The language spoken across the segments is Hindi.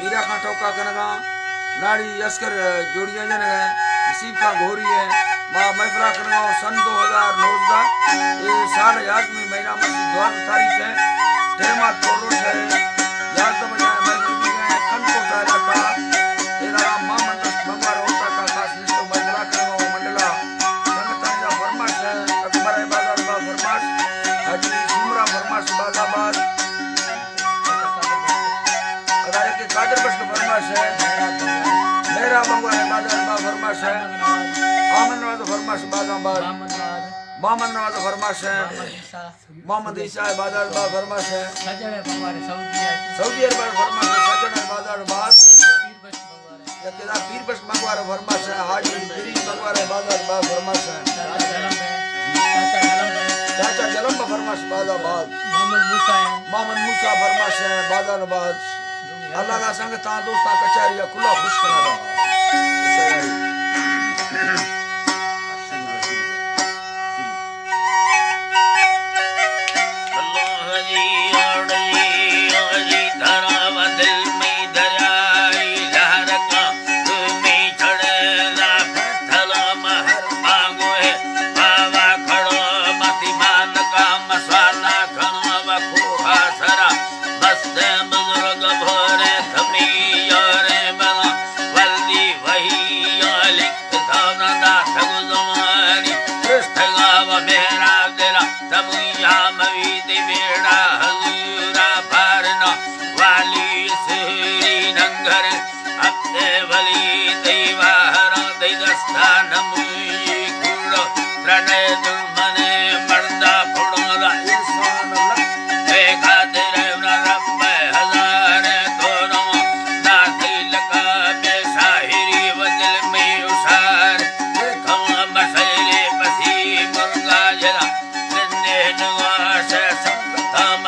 मीरा का टोका कनगा नाड़ी अस्कर जोड़िया जन है नसीब का घोरी है माँ महफिला कनगा सन 2019 ये साल यादवी महीना में 12 तारीख है टेमा तोरो है याद तो बजाय महफिल भी है कन को का रखा तेरा माँ मंडल भगवान होता का खास निष्ठो महफिला कनगा मंडला संगठन का फरमाश है अकबर इबादत का फरमाश हाजी सिमरा फरमाश बाजाबाद अदारे के कादर बश का फरमाश है मेरा भगवान इबादत का फरमाश है आमन नवाज फरमाश बाजाबाद मामन नवाज फरमाश है मोहम्मद ईसा इबादत का फरमाश है सऊदी अरब फरमाश है सजन इबादत बात या केदा पीर बश भगवान फरमाश है हाजी पीरी भगवान इबादत का फरमाश है चाचा जलम का फरमाश बाजाबाद मोहम्मद मूसा फरमाश है बाजाबाद अल्लाह का संग ता दोस्ता कचहरी खुला खुश करा दो Come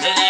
Get